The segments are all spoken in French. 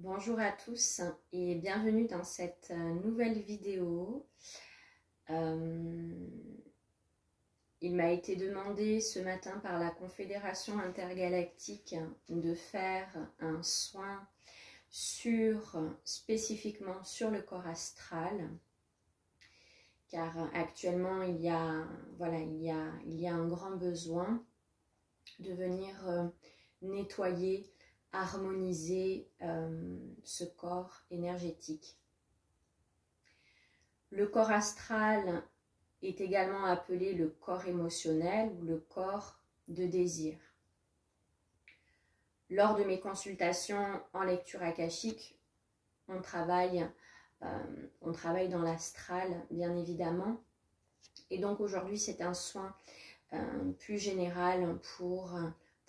Bonjour à tous et bienvenue dans cette nouvelle vidéo. Il m'a été demandé ce matin par la Confédération intergalactique de faire un soin spécifiquement sur le corps astral, car actuellement il y a un grand besoin de venir nettoyer, harmoniser ce corps énergétique. Le corps astral est également appelé le corps émotionnel ou le corps de désir. Lors de mes consultations en lecture akashique, on travaille dans l'astral, bien évidemment. Et donc aujourd'hui, c'est un soin plus général pour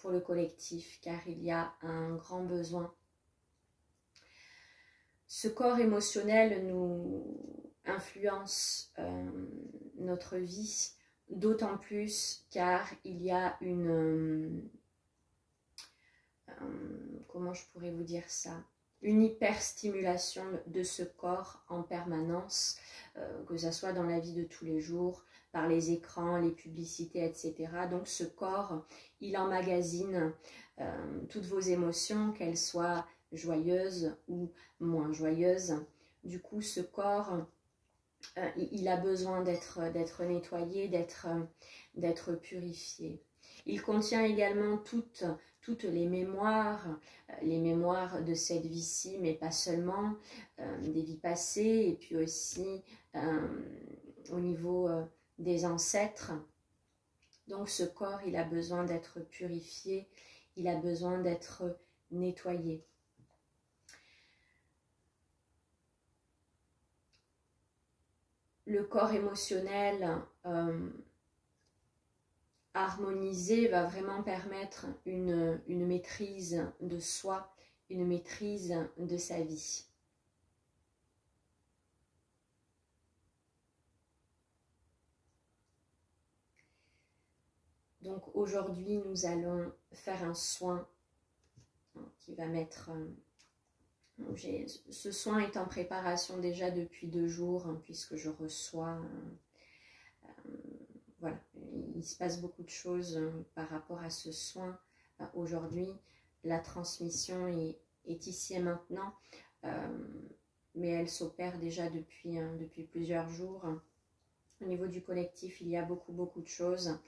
le collectif, car il y a un grand besoin. Ce corps émotionnel nous influence notre vie, d'autant plus car il y a comment je pourrais vous dire ça, une hyperstimulation de ce corps en permanence, que ce soit dans la vie de tous les jours, par les écrans, les publicités, etc. Donc ce corps, il emmagasine toutes vos émotions, qu'elles soient joyeuses ou moins joyeuses. Du coup, ce corps, il a besoin d'être nettoyé, d'être purifié. Il contient également toutes les mémoires de cette vie-ci, mais pas seulement, des vies passées, et puis aussi au niveau des ancêtres. Donc ce corps, il a besoin d'être purifié, il a besoin d'être nettoyé. Le corps émotionnel harmonisé va vraiment permettre une maîtrise de soi, une maîtrise de sa vie. Donc aujourd'hui, nous allons faire un soin qui va mettre... ce soin est en préparation déjà depuis 2 jours, puisque je reçois... voilà, il se passe beaucoup de choses par rapport à ce soin. Aujourd'hui, la transmission est ici et maintenant, mais elle s'opère déjà depuis plusieurs jours. Au niveau du collectif, il y a beaucoup de choses.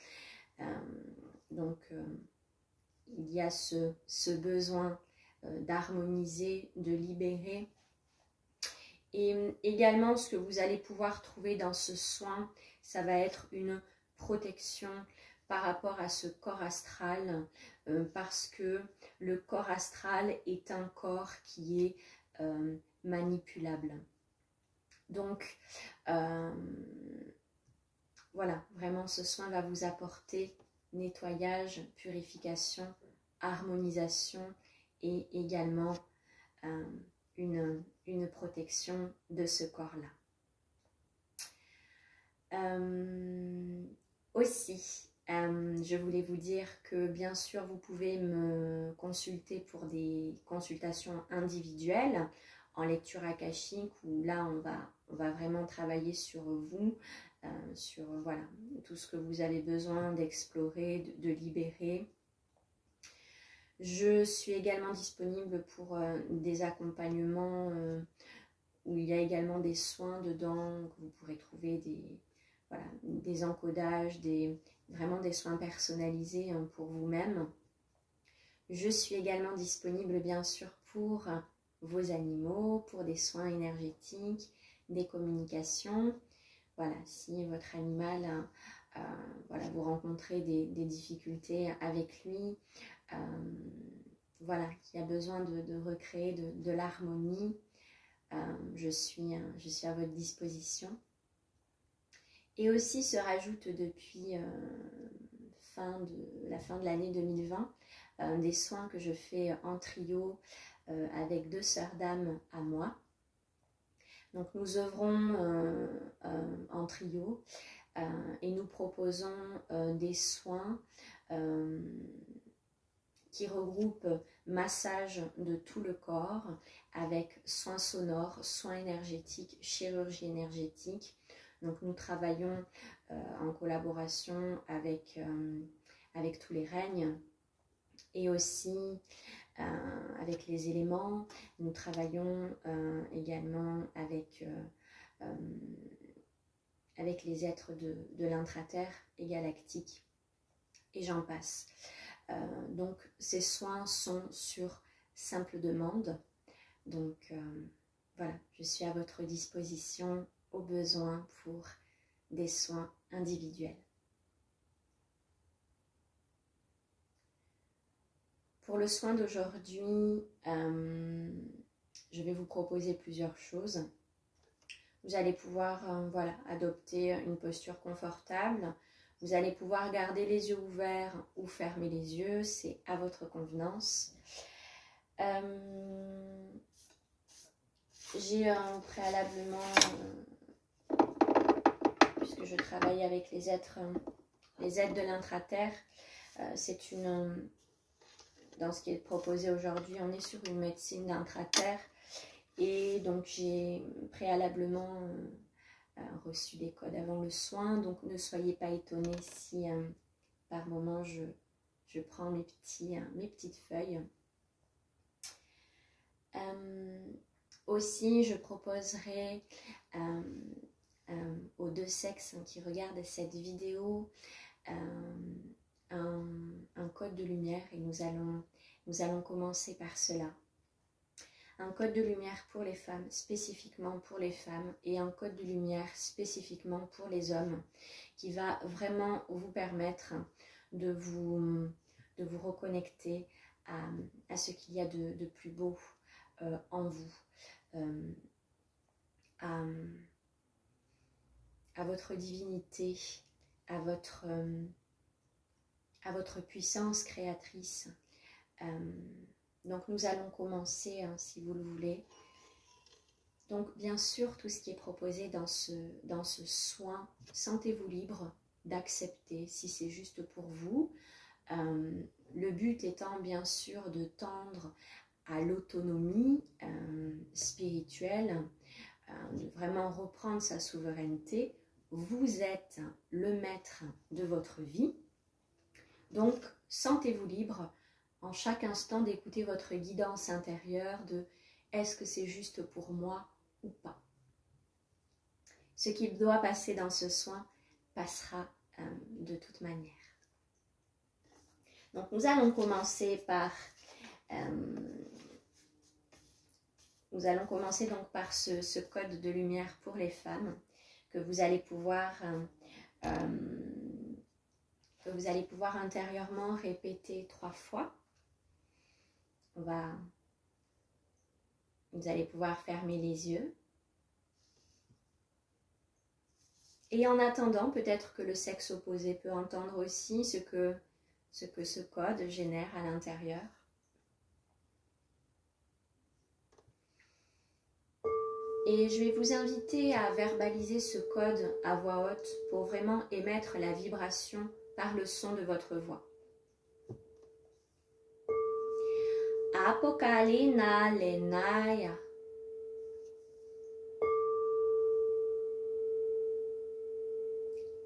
Donc, il y a ce besoin d'harmoniser, de libérer. Et également, ce que vous allez pouvoir trouver dans ce soin, ça va être une protection par rapport à ce corps astral, parce que le corps astral est un corps qui est manipulable. Donc, voilà, vraiment ce soin va vous apporter nettoyage, purification, harmonisation et également une protection de ce corps-là. Aussi, je voulais vous dire que bien sûr vous pouvez me consulter pour des consultations individuelles en lecture akashique, où là on va vraiment travailler sur vous, sur voilà, tout ce que vous avez besoin d'explorer, de libérer. Je suis également disponible pour des accompagnements où il y a également des soins dedans, que vous pourrez trouver des encodages, vraiment des soins personnalisés pour vous-même. Je suis également disponible bien sûr pour vos animaux, pour des soins énergétiques, des communications. Voilà, si votre animal, voilà, vous rencontrez des difficultés avec lui, voilà, qui a besoin de recréer de l'harmonie, je suis à votre disposition. Et aussi se rajoute depuis la fin de l'année 2020 des soins que je fais en trio avec 2 sœurs d'âme à moi. Donc nous œuvrons en trio et nous proposons des soins qui regroupe massage de tout le corps avec soins sonores, soins énergétiques, chirurgie énergétique. Donc nous travaillons en collaboration avec tous les règnes et aussi avec les éléments. Nous travaillons également avec les êtres de l'intraterre et galactique, et j'en passe. Donc ces soins sont sur simple demande. Donc voilà, je suis à votre disposition au besoin pour des soins individuels. Pour le soin d'aujourd'hui, je vais vous proposer plusieurs choses. Vous allez pouvoir voilà, adopter une posture confortable. Vous allez pouvoir garder les yeux ouverts ou fermer les yeux, c'est à votre convenance. J'ai préalablement, puisque je travaille avec les êtres de l'intraterre, c'est une... Dans ce qui est proposé aujourd'hui, on est sur une médecine d'intraterre. Et donc j'ai préalablement reçu des codes avant le soin. Donc ne soyez pas étonnés si par moment je prends mes petites feuilles. Aussi je proposerai aux deux sexes qui regardent cette vidéo un code de lumière, et nous allons commencer par cela. Un code de lumière pour les femmes, spécifiquement pour les femmes, et un code de lumière spécifiquement pour les hommes, qui va vraiment vous permettre de vous reconnecter à ce qu'il y a de plus beau en vous, à votre divinité, à votre puissance créatrice. Donc nous allons commencer, si vous le voulez. Donc bien sûr, tout ce qui est proposé dans ce soin, sentez-vous libre d'accepter si c'est juste pour vous. Le but étant bien sûr de tendre à l'autonomie spirituelle, de vraiment reprendre sa souveraineté. Vous êtes le maître de votre vie. Donc sentez-vous libre en chaque instant d'écouter votre guidance intérieure de est-ce que c'est juste pour moi ou pas. Ce qui doit passer dans ce soin passera de toute manière. Donc nous allons commencer par ce code de lumière pour les femmes que vous allez pouvoir intérieurement répéter 3 fois. Vous allez pouvoir fermer les yeux. Et en attendant, peut-être que le sexe opposé peut entendre aussi ce que ce code génère à l'intérieur. Et je vais vous inviter à verbaliser ce code à voix haute pour vraiment émettre la vibration par le son de votre voix. Apokalina lenaya.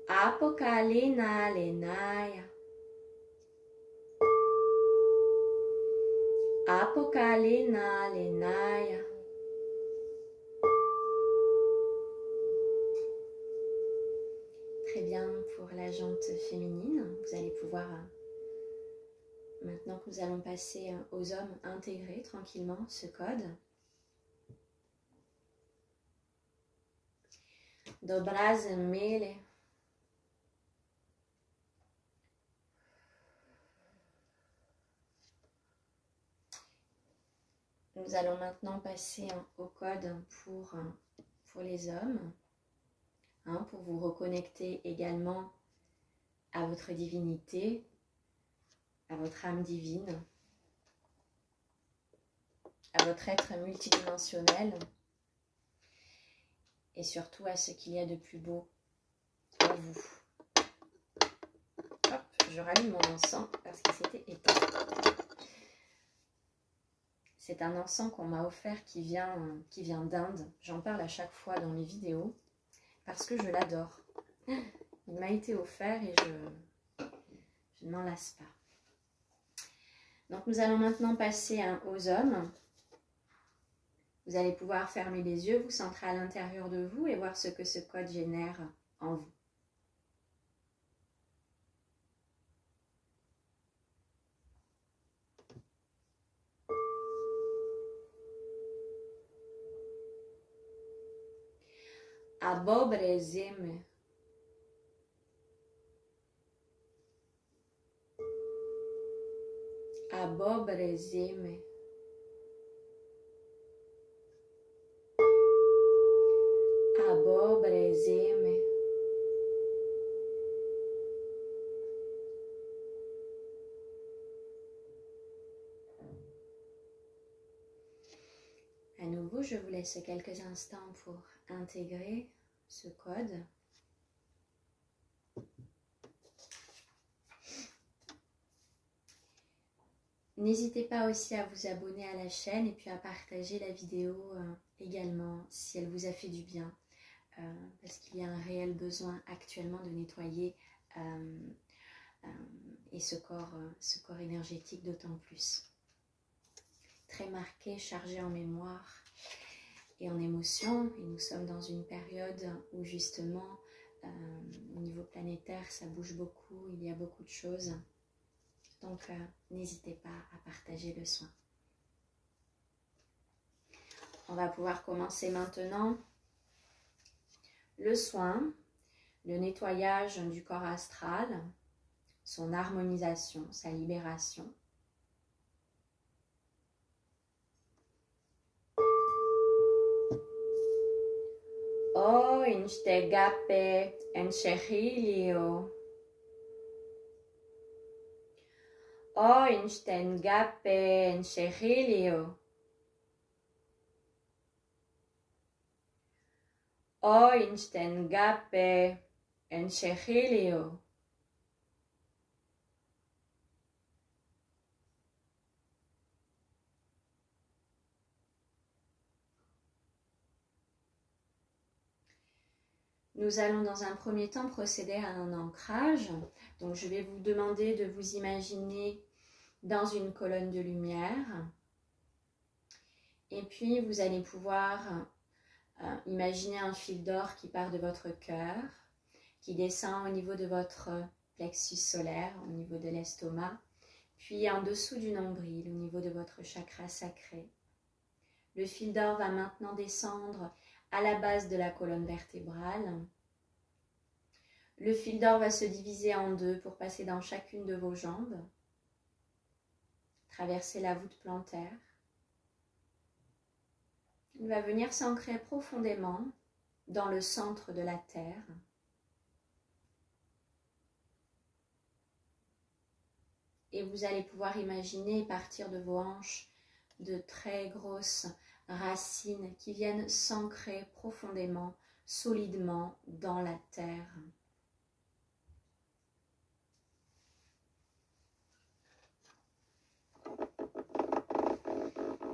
Apokalina lenaya. Apokalina lenaya. Très bien pour la jante féminine. Vous allez pouvoir... Maintenant que nous allons passer aux hommes, intégrer tranquillement ce code. Dobraz mele. Nous allons maintenant passer au code pour les hommes, pour vous reconnecter également à votre divinité, à votre âme divine, à votre être multidimensionnel et surtout à ce qu'il y a de plus beau en vous. Hop, je rallume mon encens parce qu'il s'était éteint. C'est un encens qu'on m'a offert qui vient d'Inde. J'en parle à chaque fois dans mes vidéos parce que je l'adore. Il m'a été offert et je ne m'en lasse pas. Donc nous allons maintenant passer aux hommes. Vous allez pouvoir fermer les yeux, vous centrer à l'intérieur de vous et voir ce que ce code génère en vous. Abobrezeme. Abobrezeme. Abobrezeme. À nouveau, je vous laisse quelques instants pour intégrer ce code. N'hésitez pas aussi à vous abonner à la chaîne et puis à partager la vidéo également si elle vous a fait du bien. Parce qu'il y a un réel besoin actuellement de nettoyer et ce corps énergétique d'autant plus. Très marqué, chargé en mémoire et en émotions. Et nous sommes dans une période où justement, au niveau planétaire, ça bouge beaucoup, il y a beaucoup de choses. Donc, n'hésitez pas à partager le soin. On va pouvoir commencer maintenant le soin, le nettoyage du corps astral, son harmonisation, sa libération. O instegape enchehilio. O instegape enchehilio. O instegape enchehilio. Nous allons dans un premier temps procéder à un ancrage. Donc je vais vous demander de vous imaginer dans une colonne de lumière. Et puis vous allez pouvoir imaginer un fil d'or qui part de votre cœur, qui descend au niveau de votre plexus solaire, au niveau de l'estomac, puis en dessous du nombril, au niveau de votre chakra sacré. Le fil d'or va maintenant descendre à la base de la colonne vertébrale. Le fil d'or va se diviser en deux pour passer dans chacune de vos jambes, traverser la voûte plantaire. Il va venir s'ancrer profondément dans le centre de la terre. Et vous allez pouvoir imaginer partir de vos hanches de très grosses racines qui viennent s'ancrer profondément, solidement dans la terre.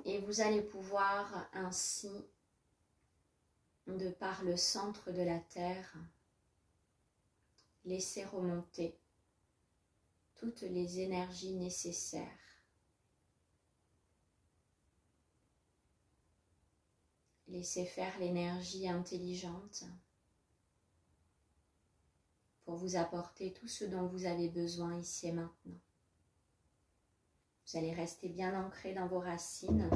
Et vous allez pouvoir ainsi, de par le centre de la terre, laisser remonter toutes les énergies nécessaires. Laissez faire l'énergie intelligente pour vous apporter tout ce dont vous avez besoin ici et maintenant. Vous allez rester bien ancré dans vos racines.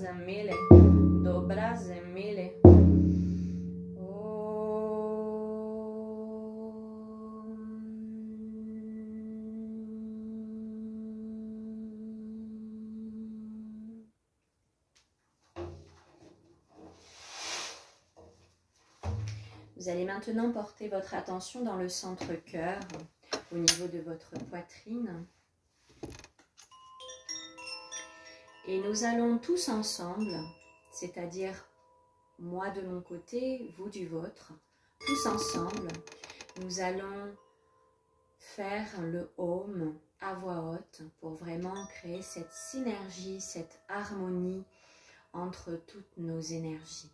zemile, dobra zemile. Vous allez maintenant porter votre attention dans le centre-cœur, au niveau de votre poitrine. Et nous allons tous ensemble, c'est-à-dire moi de mon côté, vous du vôtre, tous ensemble, nous allons faire le Om à voix haute pour vraiment créer cette synergie, cette harmonie entre toutes nos énergies.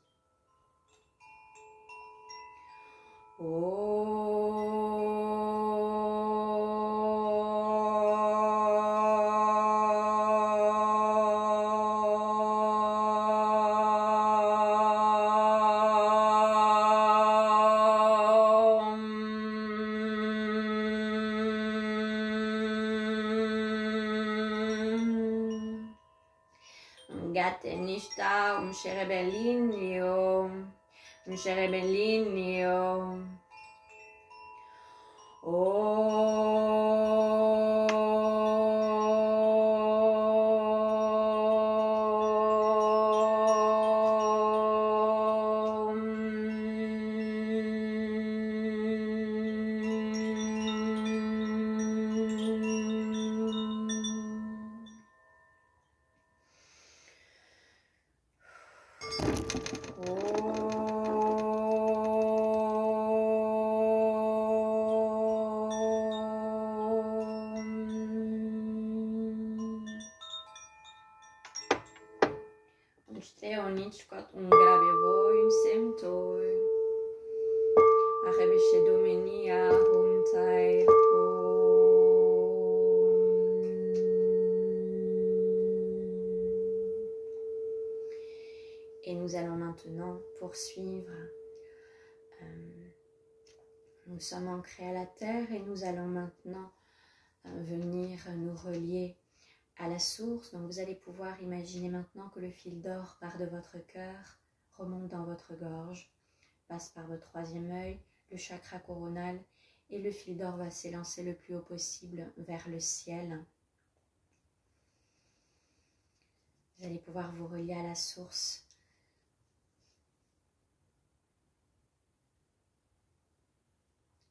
Gatenishta Sherebelinio Sherebelinio Onichkat ungrabe voi semtoi Arebishe domenia huntai Et nous allons maintenant poursuivre. Nous sommes ancrés à la terre et nous allons maintenant venir nous relier à la source. Donc vous allez pouvoir imaginer maintenant que le fil d'or part de votre cœur, remonte dans votre gorge, passe par votre troisième œil, le chakra coronal, et le fil d'or va s'élancer le plus haut possible vers le ciel. Vous allez pouvoir vous relier à la source.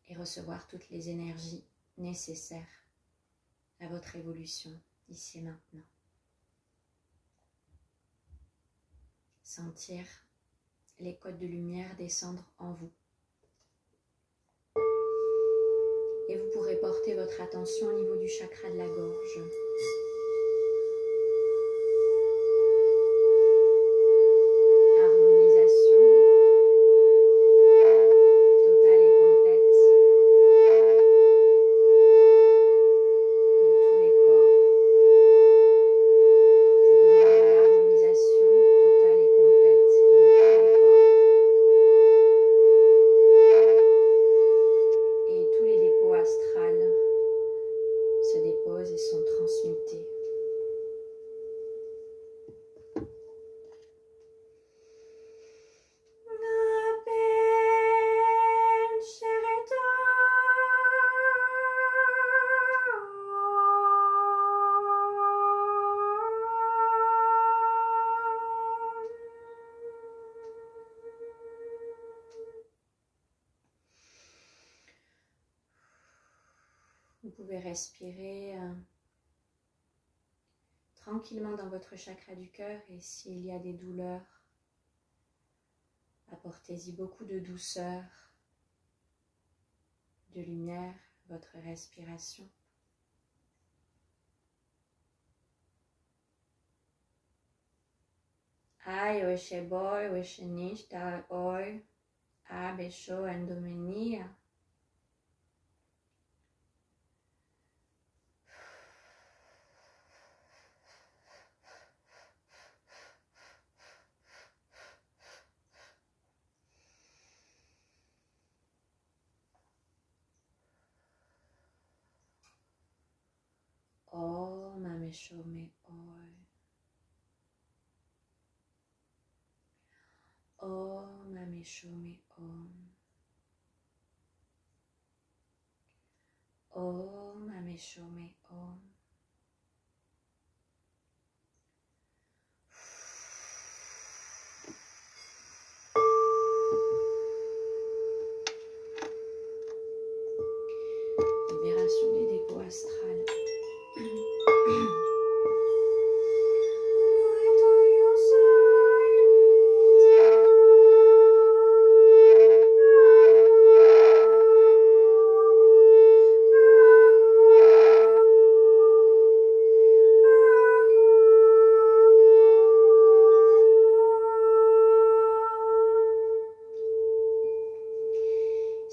Et recevoir toutes les énergies nécessaires à votre évolution. Ici et maintenant. Sentir les codes de lumière descendre en vous. Et vous pourrez porter votre attention au niveau du chakra de la gorge. Vous pouvez respirer tranquillement dans votre chakra du cœur et s'il y a des douleurs, apportez-y beaucoup de douceur, de lumière, votre respiration. Ai oishe boy, oishe nish, da oi, abesho endomenia. Oh, mamesho me oi. Ameshome Om. Om Ameshome Om. Libération des dépôts astrales.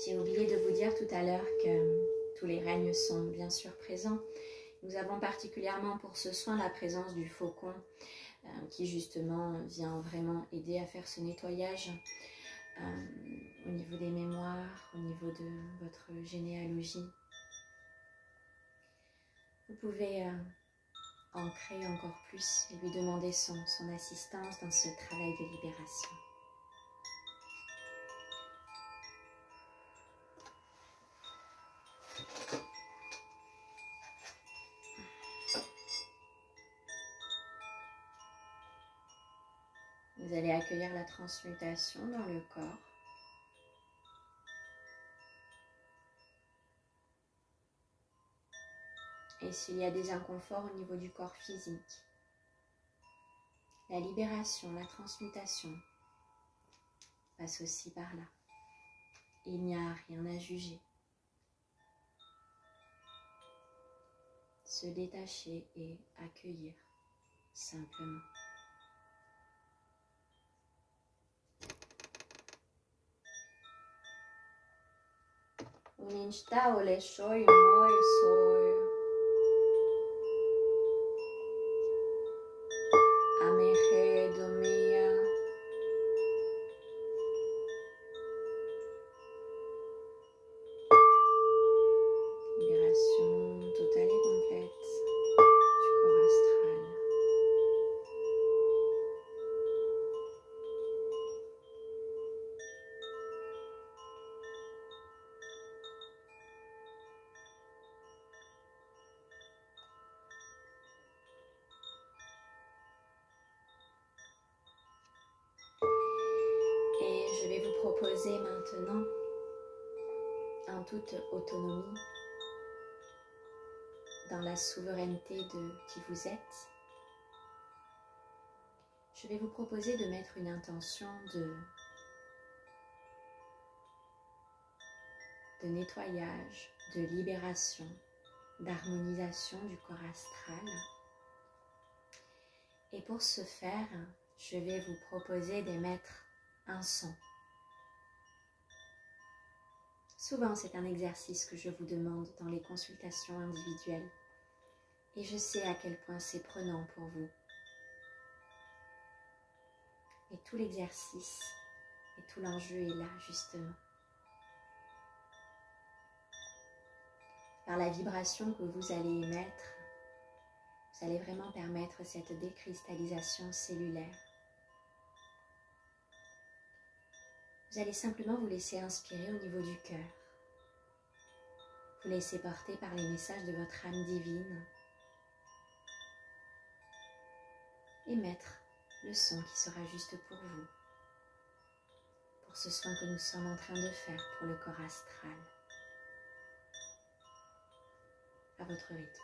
J'ai oublié de vous dire tout à l'heure que tous les règnes sont bien sûr présents. Nous avons particulièrement pour ce soin la présence du faucon qui justement vient vraiment aider à faire ce nettoyage au niveau des mémoires, au niveau de votre généalogie. Vous pouvez ancrer encore plus et lui demander son assistance dans ce travail de libération. Vous allez accueillir la transmutation dans le corps. Et s'il y a des inconforts au niveau du corps physique, la libération, la transmutation passe aussi par là. Il n'y a rien à juger. Se détacher et accueillir simplement. Uninsta ole shoy moi soy. Ameje domia. Libération totale et complète du corps astral. Et je vais vous proposer maintenant, en toute autonomie, dans la souveraineté de qui vous êtes, je vais vous proposer de mettre une intention de nettoyage, de libération, d'harmonisation du corps astral. Et pour ce faire, je vais vous proposer d'émettre un son. Souvent, c'est un exercice que je vous demande dans les consultations individuelles. Et je sais à quel point c'est prenant pour vous. Et tout l'exercice et tout l'enjeu est là, justement. Par la vibration que vous allez émettre, vous allez vraiment permettre cette décristallisation cellulaire. Vous allez simplement vous laisser inspirer au niveau du cœur. Vous laisser porter par les messages de votre âme divine. Et mettre le son qui sera juste pour vous. Pour ce soin que nous sommes en train de faire pour le corps astral. À votre rythme.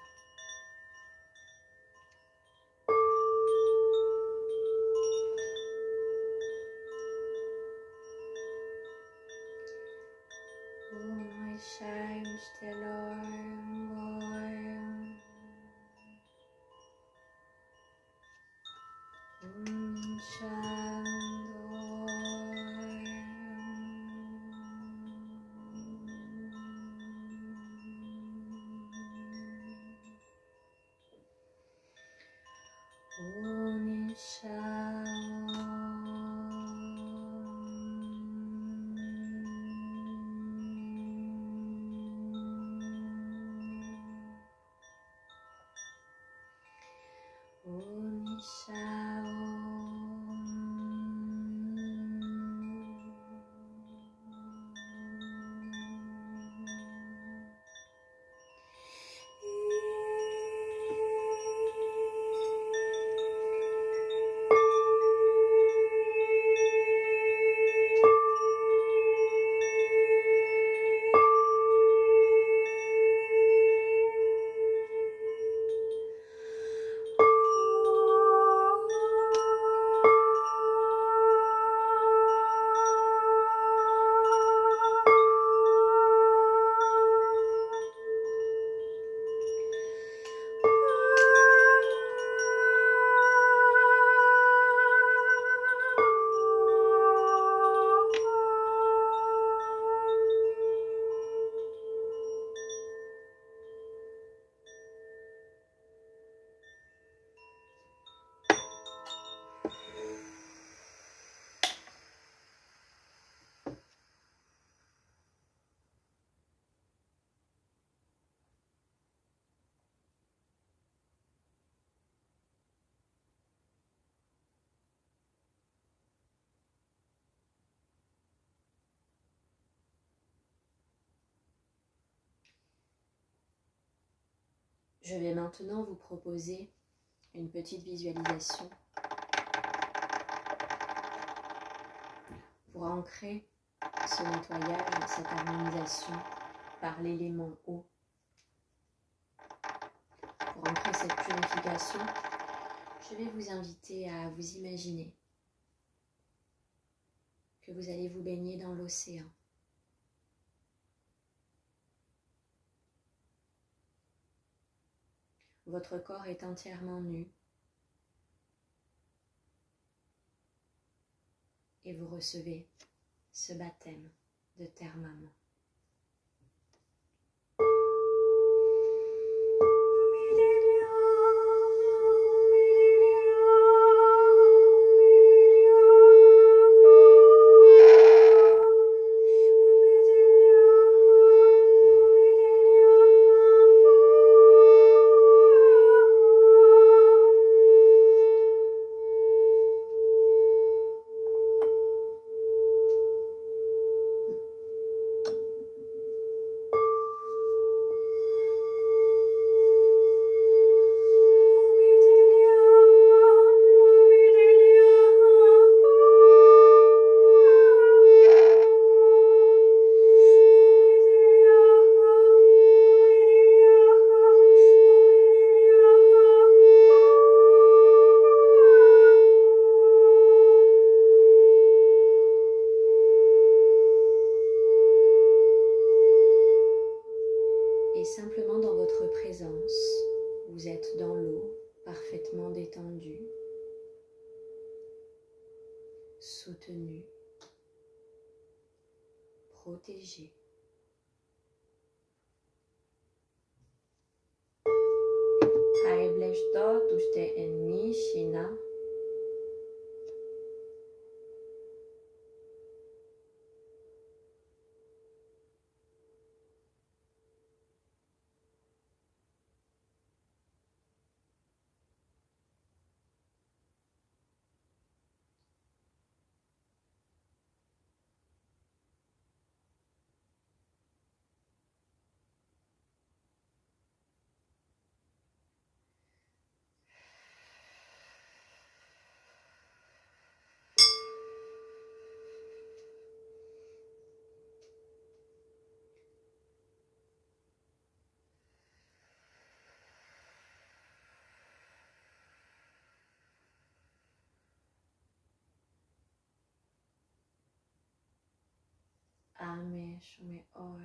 Je vais maintenant vous proposer une petite visualisation pour ancrer ce nettoyage, cette harmonisation par l'élément eau. Pour ancrer cette purification, je vais vous inviter à vous imaginer que vous allez vous baigner dans l'océan. Votre corps est entièrement nu et vous recevez ce baptême de terre maman. Et simplement dans votre présence, vous êtes dans l'eau, parfaitement détendu, soutenu, protégé. Ame shume oi.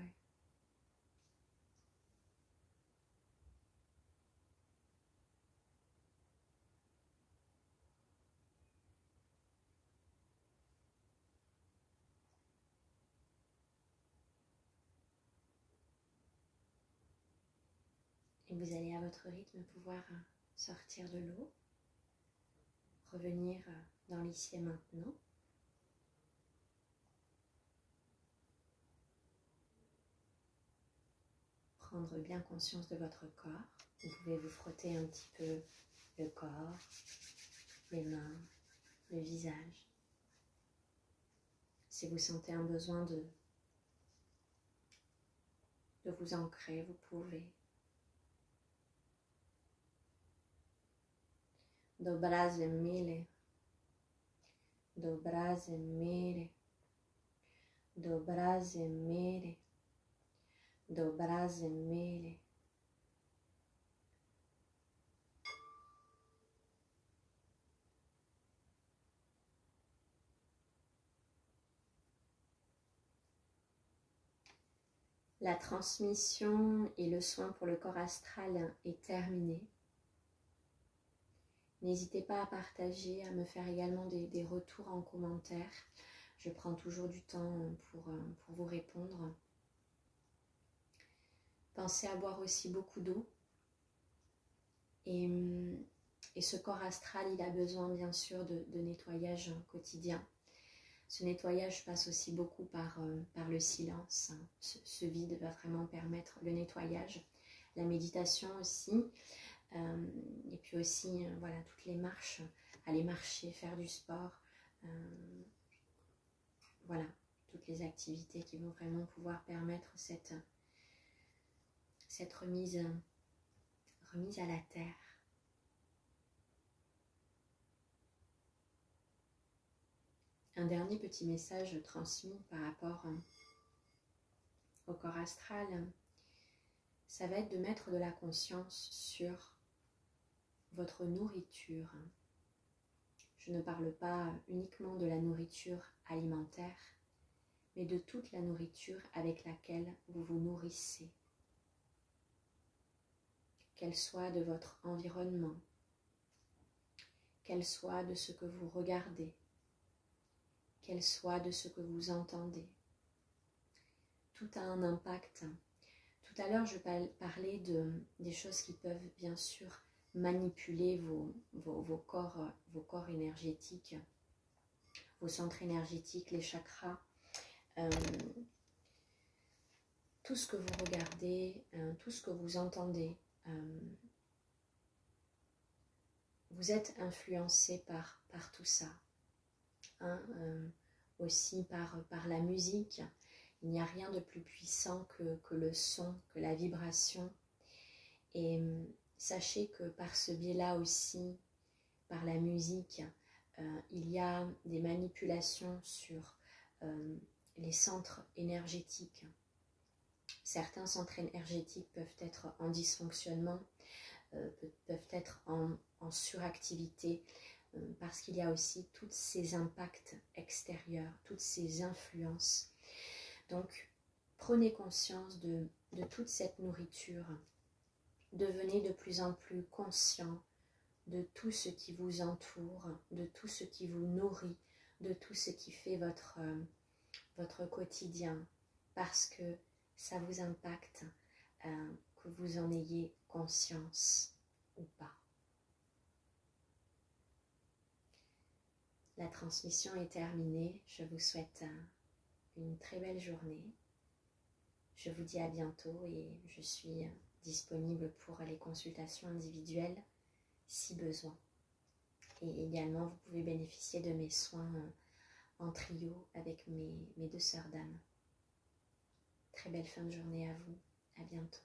Et vous allez à votre rythme pouvoir sortir de l'eau, revenir dans l'ici et maintenant. Prendre bien conscience de votre corps. Vous pouvez vous frotter un petit peu le corps, les mains, le visage. Si vous sentez un besoin de vous ancrer, vous pouvez. Dobraze mile, dobraze mire, dobraze mire, dobraze mire. La transmission et le soin pour le corps astral est terminé. N'hésitez pas à partager, à me faire également des retours en commentaire. Je prends toujours du temps pour vous répondre. Pensez à boire aussi beaucoup d'eau. Et ce corps astral, il a besoin bien sûr de nettoyage quotidien. Ce nettoyage passe aussi beaucoup par le silence. Ce vide va vraiment permettre le nettoyage. La méditation aussi. Et puis aussi, voilà, toutes les marches, aller marcher, faire du sport. Voilà, toutes les activités qui vont vraiment pouvoir permettre cette remise à la terre. Un dernier petit message transmis par rapport au corps astral, ça va être de mettre de la conscience sur votre nourriture. Je ne parle pas uniquement de la nourriture alimentaire, mais de toute la nourriture avec laquelle vous vous nourrissez. Qu'elle soit de votre environnement, qu'elle soit de ce que vous regardez, qu'elle soit de ce que vous entendez. Tout a un impact. Tout à l'heure, je parlais des choses qui peuvent bien sûr manipuler vos corps énergétiques, vos centres énergétiques, les chakras. Tout ce que vous regardez, tout ce que vous entendez, vous êtes influencé par tout ça. Aussi par la musique. Il n'y a rien de plus puissant que le son, que la vibration. Et sachez que par ce biais-là aussi, par la musique, il y a des manipulations sur les centres énergétiques. Certains centres énergétiques peuvent être en dysfonctionnement, peuvent être en suractivité, parce qu'il y a aussi tous ces impacts extérieurs, toutes ces influences. Donc, prenez conscience de toute cette nourriture. Devenez de plus en plus conscient de tout ce qui vous entoure, de tout ce qui vous nourrit, de tout ce qui fait votre quotidien, parce que ça vous impacte, que vous en ayez conscience ou pas. La transmission est terminée. Je vous souhaite une très belle journée. Je vous dis à bientôt et je suis disponible pour les consultations individuelles si besoin. Et également, vous pouvez bénéficier de mes soins en trio avec mes deux sœurs d'âme. Très belle fin de journée à vous. À bientôt.